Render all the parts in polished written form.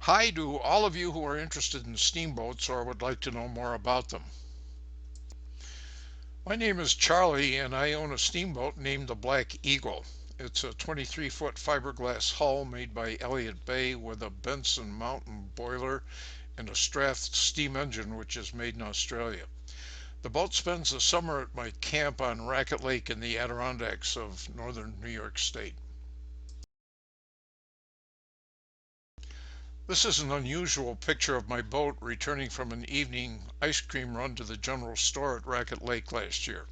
Hi to all of you who are interested in steamboats or would like to know more about them. My name is Charlie and I own a steamboat named the Black Eagle. It's a 23-foot fiberglass hull made by Elliott Bay with a Benson Mountain boiler and a Strath steam engine which is made in Australia. The boat spends the summer at my camp on Racket Lake in the Adirondacks of northern New York State. This is an unusual picture of my boat returning from an evening ice cream run to the general store at Racket Lake last year.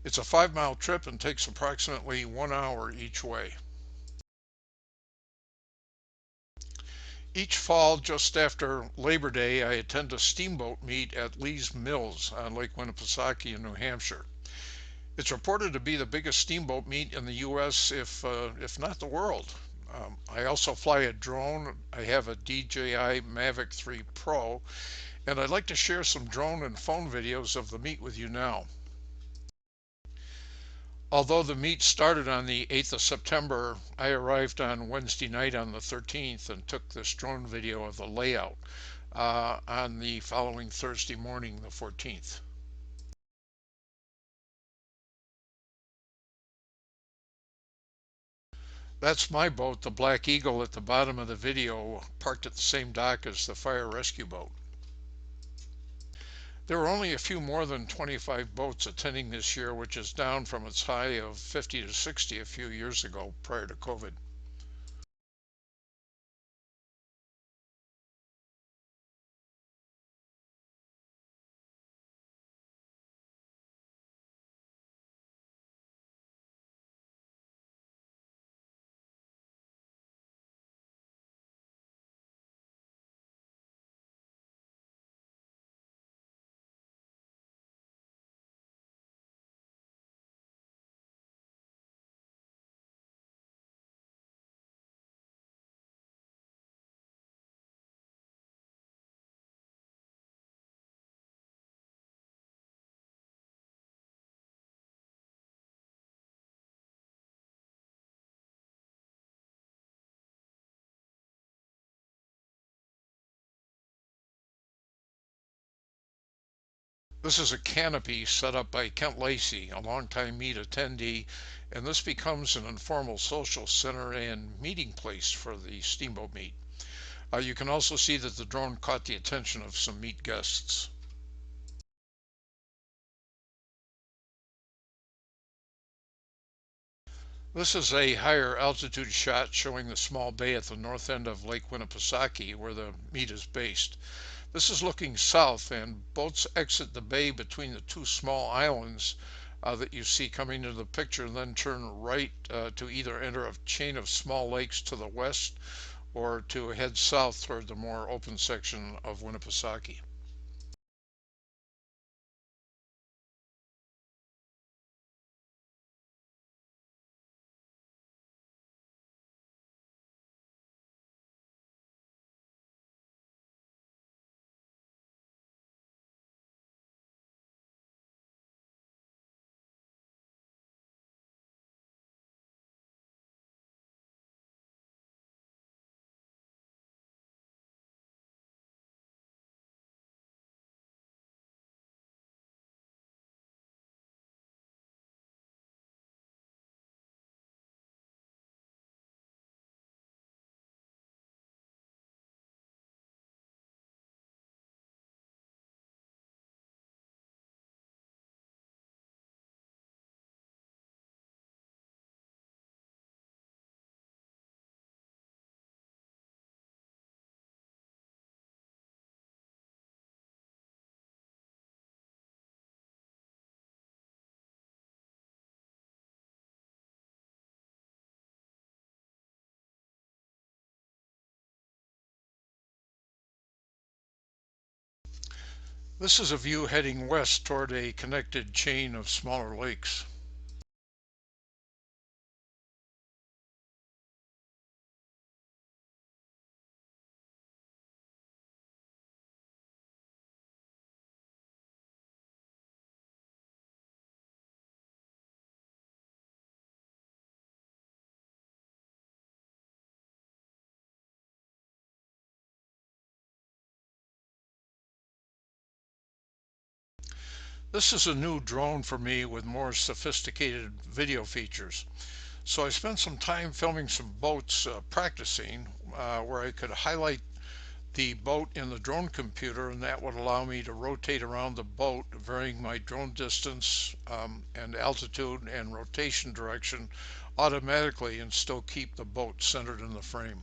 It's a 5-mile trip and takes approximately 1 hour each way. Each fall, just after Labor Day, I attend a steamboat meet at Lees Mills on Lake Winnipesaukee in New Hampshire. It's reported to be the biggest steamboat meet in the U.S., if not the world. I also fly a drone. I have a DJI Mavic 3 Pro, and I'd like to share some drone and phone videos of the meet with you now. Although the meet started on the 8th of September, I arrived on Wednesday night on the 13th and took this drone video of the layout on the following Thursday morning, the 14th. That's my boat, the Black Eagle, at the bottom of the video, parked at the same dock as the fire rescue boat. There were only a few more than 25 boats attending this year, which is down from its high of 50 to 60 a few years ago prior to COVID. This is a canopy set up by Kent Lacey, a longtime meet attendee, and this becomes an informal social center and meeting place for the Steamboat Meet. You can also see that the drone caught the attention of some meet guests. This is a higher altitude shot showing the small bay at the north end of Lake Winnipesaukee where the meet is based. This is looking south, and boats exit the bay between the two small islands that you see coming into the picture, and then turn right to either enter a chain of small lakes to the west or to head south toward the more open section of Winnipesaukee. This is a view heading west toward a connected chain of smaller lakes. This is a new drone for me with more sophisticated video features. So I spent some time filming some boats practicing where I could highlight the boat in the drone computer, and that would allow me to rotate around the boat, varying my drone distance and altitude and rotation direction automatically and still keep the boat centered in the frame.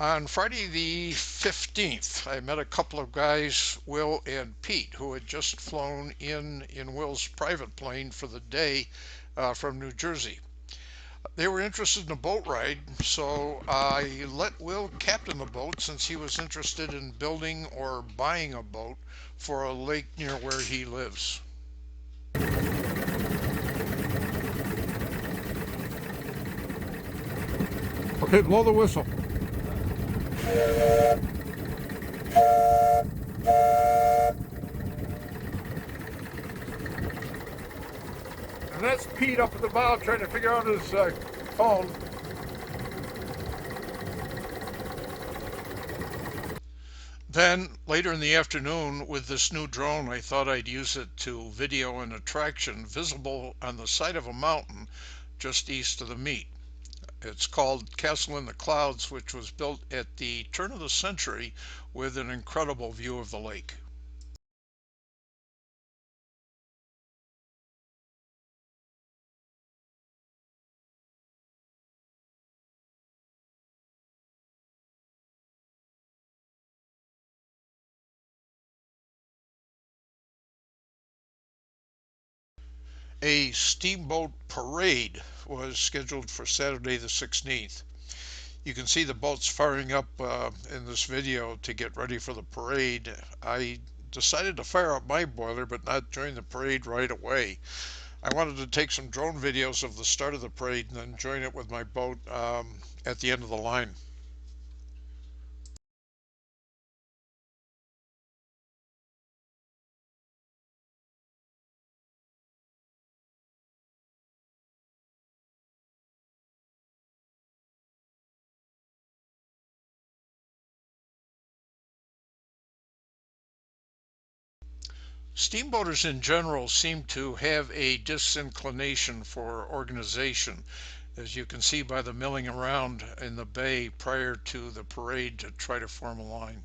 On Friday the 15th, I met a couple of guys, Will and Pete, who had just flown in Will's private plane for the day from New Jersey. They were interested in a boat ride, so I let Will captain the boat since he was interested in building or buying a boat for a lake near where he lives. Okay, blow the whistle. And that's Pete up at the bow trying to figure out his phone. Then later in the afternoon, with this new drone, I thought I'd use it to video an attraction visible on the side of a mountain just east of the meet. It's called Castle in the Clouds, which was built at the turn of the century with an incredible view of the lake. A steamboat parade was scheduled for Saturday the 16th. You can see the boats firing up in this video to get ready for the parade. I decided to fire up my boiler but not join the parade right away. I wanted to take some drone videos of the start of the parade and then join it with my boat at the end of the line. Steamboaters in general seem to have a disinclination for organization, as you can see by the milling around in the bay prior to the parade to try to form a line.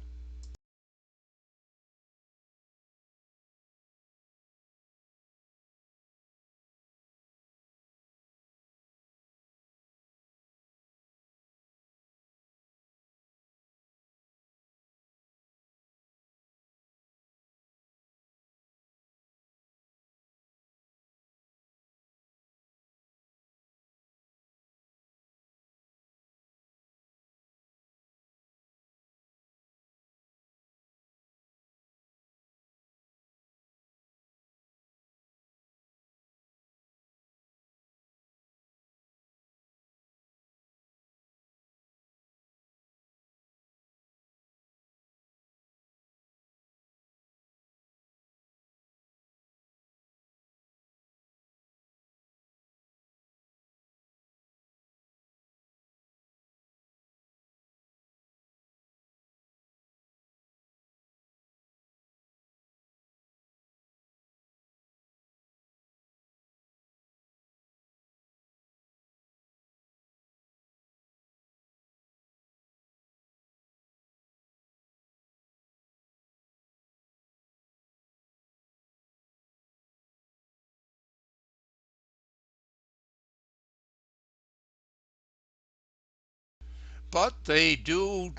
But they do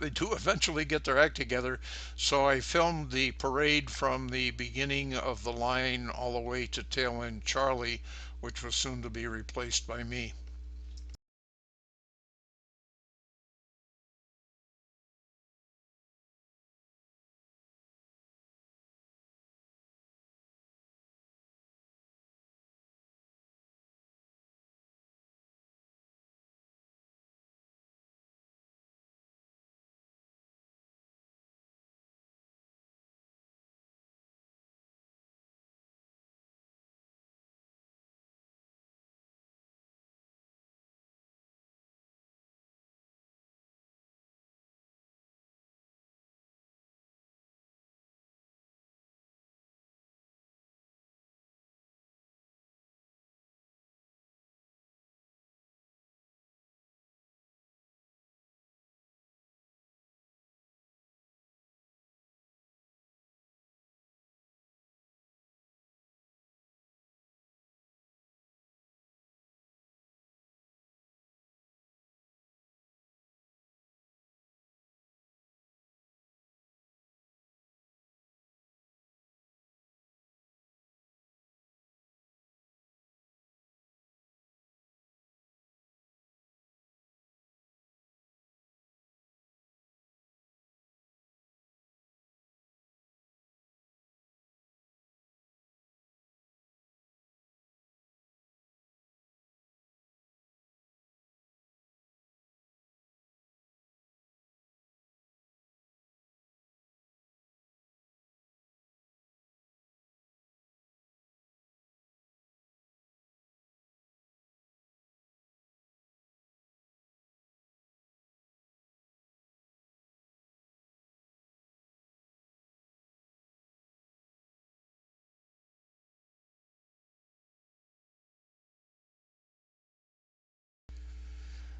they do eventually get their act together. So I filmed the parade from the beginning of the line all the way to tail end Charlie, which was soon to be replaced by me.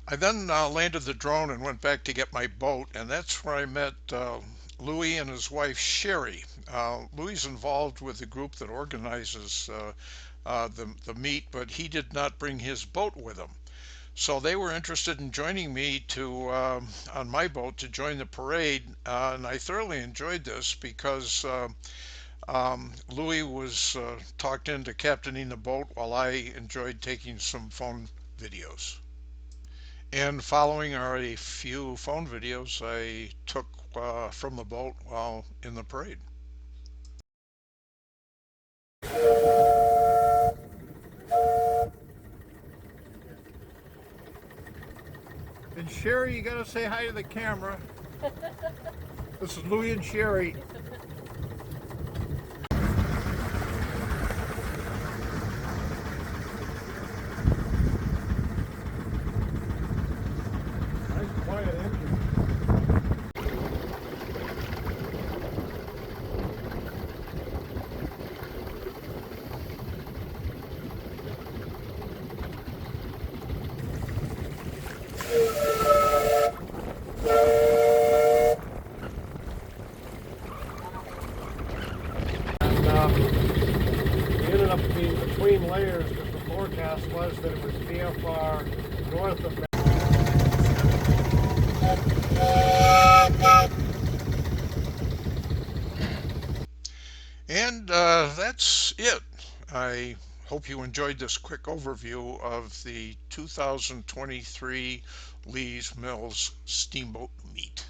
I then landed the drone and went back to get my boat, and that's where I met Louie and his wife Sherry. Louie's involved with the group that organizes the meet, but he did not bring his boat with him. So they were interested in joining me to on my boat to join the parade, and I thoroughly enjoyed this because Louie was talked into captaining the boat while I enjoyed taking some phone videos. And following are a few phone videos I took from the boat while in the parade. And Sherry, you gotta say hi to the camera. This is Louie and Sherry. Nice quiet engine. We ended up being between layers because the forecast was that it was VFR north of that. And that's it. I hope you enjoyed this quick overview of the 2023 Lees Mills Steamboat Meet.